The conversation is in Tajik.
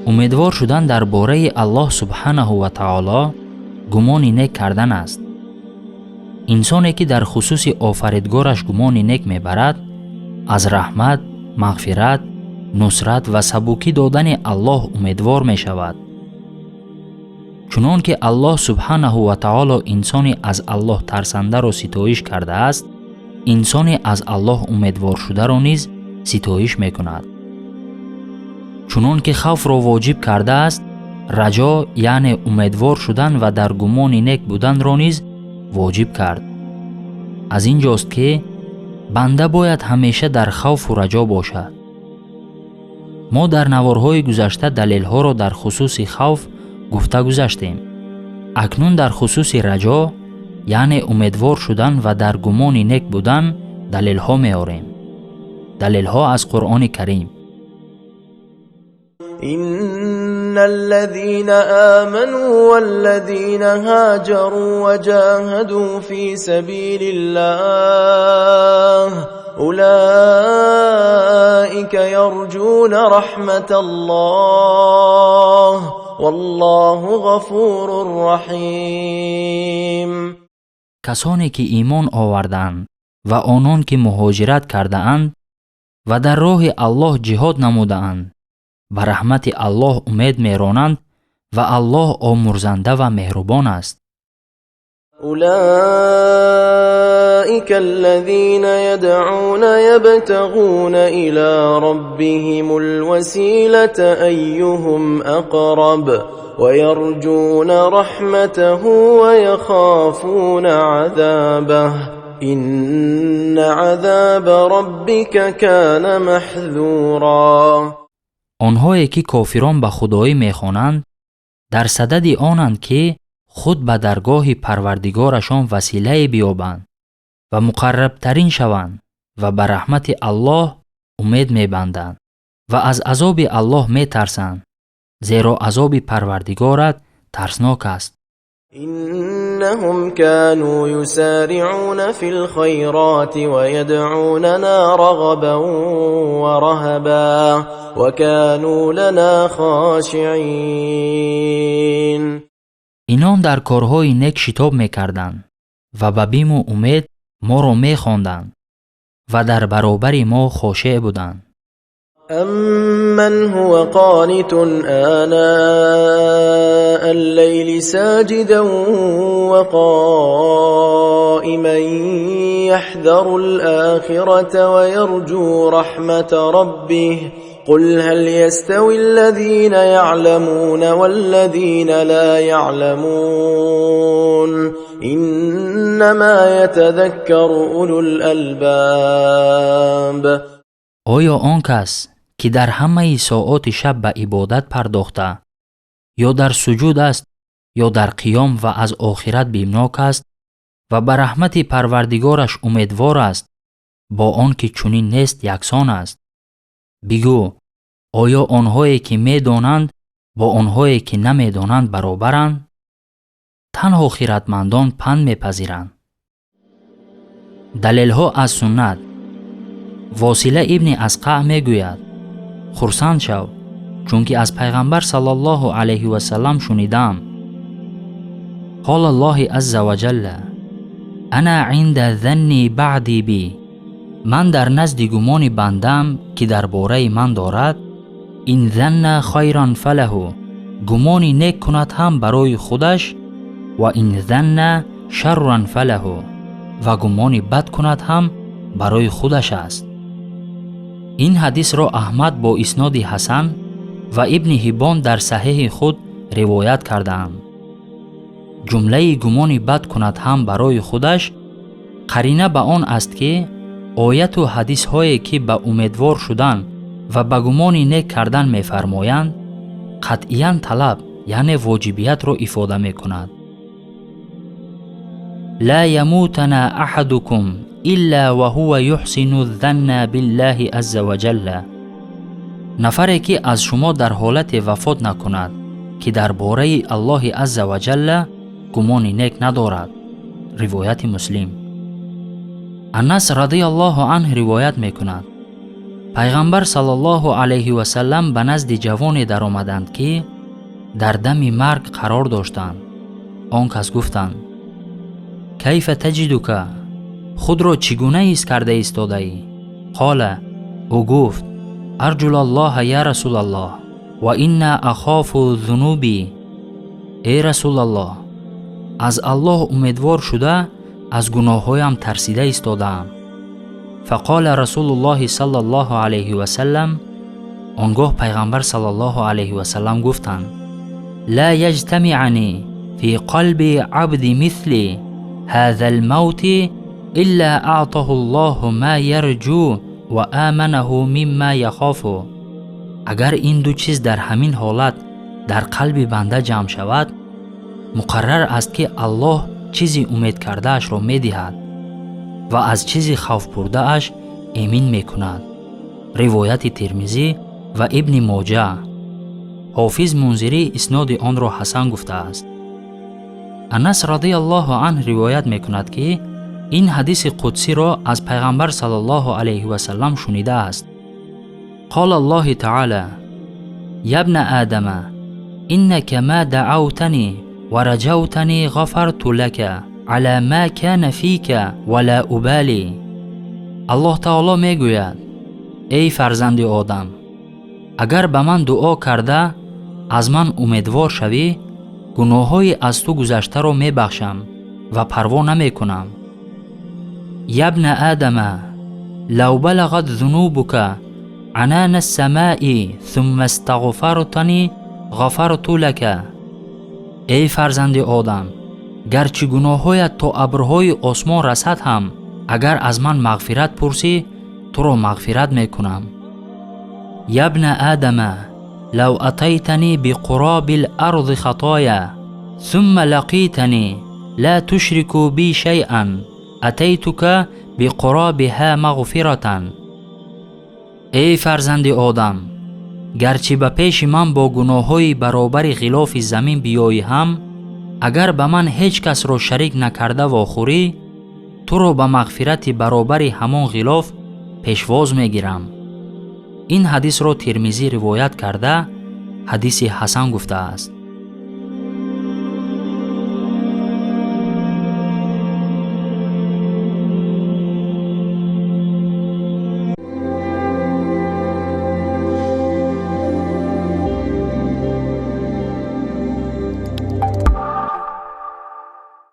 умедвор шудан дар бораи Аллоҳ субҳанаҳу ва таоло гумони нек кардан аст. инсоне ки дар хусуси офаридгораш гумони нек мебарад, аз раҳмат, мағфират, нусрат ва сабукӣ додани Аллоҳ умедвор мешавад. чунон ки Аллоҳ субҳанаҳу ва таоло инсони аз Аллоҳ тарсандаро ситоиш кардааст, инсони аз Аллоҳ умедворшударо низ ситоиш мекунад. чунон ки хавфро воҷиб кардааст, раҷо яъне умедвор шудан ва дар гумони нек буданро низ воҷиб кард. аз ин ҷост ки банда бояд ҳамеша дар хавфу раҷо бошад. мо дар наворҳои гузашта далелҳоро дар хусуси хавф гуфта гузаштем. акнун дар хусуси раҷо яъне умедвор шудан ва дар гумони нек будан далелҳо меорем. далелҳо аз Қуръони Карим. إن الذين آمنوا والذين هاجروا وجاهدوا في سبيل الله أولئك يرجون رحمة الله والله غفور رحيم. کسانی که ایمان آوردند و آنان که مهاجرت کرده‌اند و در راه الله جهاد نموده‌اند به رحمت الله امید می‌رانند و الله آمرزنده و مهربان است. أولئك الذين يدعون يبتغون إلى ربهم الوسيلة أيهم أقرب ويرجون رحمته ويخافون عذابه إن عذاب ربك كان محذورا. آنهایی که کافران به خدایی می‌خوانند در صدد آنند که خود به درگاه پروردگارشان وسیله بیابند و مقربترین شوند و به رحمت الله امید می‌بندند و از عذاب الله می‌ترسند، زیرا عذاب پروردگارت ترسناک است. إنهم كانوا يسارعون في الخيرات ويدعوننا رغبا ورهبا وكانوا لنا خاشعين. اینان در کارهای نیک شتاب می‌کردند و به بیم و امید ما را می‌خواندند و در برابر ما خاشع بودند. أَمَّنْ هُوَ قَانِتٌ آنَاءَ اللَّيْلِ سَاجِدًا وَقَائِمًا يَحْذَرُ الْآخِرَةَ وَيَرْجُو رَحْمَةَ رَبِّهِ قُلْ هَلْ يَسْتَوِي الَّذِينَ يَعْلَمُونَ وَالَّذِينَ لَا يَعْلَمُونَ إِنَّمَا يَتَذَكَّرُ أُولُو الْأَلْبَابِ. آیا آن کس که در همه ساعات شب به عبادت پرداخته یا در سجود است یا در قیام و از آخرت بیمناک است و به رحمت پروردگارش امیدوار است با آن که چنین نیست یکسان است؟ بگو آیا آنهایی که می‌دانند با آنهایی که نمی‌دانند برابرند؟ تنها خیرتمندان پند می‌پذیرند. دلیل‌ها از سنت. واصله ابن اسقع میگوید خرسند شو چون که از پیغمبر صلی الله علیه و سلم شنیدم قال الله عز و جل انا عند ظن بعدی بی، من در نزد گمان بندم که درباره من دارد، این ظن خیرا فله، گمانی نیک کند هم برای خودش، و این ظن شرا فله، و گمانی بد کند هم برای خودش است. این حدیث را احمد با اسناد حسن و ابن حبان در صحیح خود روایت کردند. جمله گمان بد کند هم برای خودش قرینه به آن است که آیت و حدیث هایی که به امیدوار شدن و به گمان نیک کردن می فرمایند قطعاً طلب یعنی واجبیت را افاده می کند. لا یموتن احدکم الا وهو یحسن الظن بالله عز و جل. نفری که از شما در حالت وفات نکند که درباره الله عز و جل گمان نیک ندارد. روایت مسلم. انس رضی الله عنه روایت میکند пайғамбар саллаллоҳу алайҳи ва саллам ба назди ҷавоне даромаданд ки дар дами марг қарор доштанд. Он кас гуфтанд: кайфа таҷидука? худро чӣ гуна ҳис карда истодаӣ? қола, ӯ гуфт: арҷулаллоҳа я расулаллоҳ ва инна ахофу зунуби. эй расулаллоҳ, аз Аллоҳ умедвор шуда аз гуноҳҳоям тарсида истодаам. фақола расулуллоҳи саллаллоҳу алайҳи ва саллам, онгоҳ пайғамбар саллаллоҳу алайҳи ва саллам гуфтанд: ла яҷтамиъани фи қалби абди мисли ҳазал мавти илла аътаҳу Аллоҳу ма ярҷу ва аманаҳу мимма яхофу. агар ин ду чиз дар ҳамин ҳолат дар қалби банда ҷамъ шавад, муқаррар аст ки Аллоҳ чизи умед кардаашро медиҳад ва аз чизи хавфбурдааш эмин мекунад. ривояти Тирмизӣ ва Ибни Моҷа. ҳофиз Мунзирӣ исноди онро ҳасан гуфтааст. Анас радияллоҳу анҳ ривоят мекунад ки ин ҳадиси қудсиро аз пайғамбар саллаллоҳу алайҳи ва саллам шунидааст. қола Аллоҳу таъала: я бна адама иннака ма даъавтани ва раҷавтани ғафарту лака ала ма кана фика ва ла убали. Аллоҳ таоло мегӯяд: эй фарзанди одам, агар ба ман дуо карда аз ман умедвор шавӣ, гуноҳҳои аз ту гузаштаро мебахшам ва парво намекунам. я бна адама лав балағат зунубука анана самаи сумма истағфартани ғафарту лака. эй фарзанди одам, гарчи гуноҳҳоят то абрҳои осмон расад ҳам, агар аз ман мағфират пурсӣ, туро мағфират мекунам. я бна адама лав атайтани биқуроби ларди хатоя сумма лақитани ла тушрику би шайъан атайтука биқуробиҳа мағфиратан. эй фарзанди одам, гарчи ба пеши ман бо гуноҳҳои баробари ғилофи замин биёӣ ҳам, агар ба ман ҳеҷ касро шарик накарда вохӯрӣ, туро ба мағфирати баробари ҳамон ғилоф пешвоз мегирам. ин ҳадисро Тирмизӣ ривоят карда ҳадиси ҳасан гуфтааст.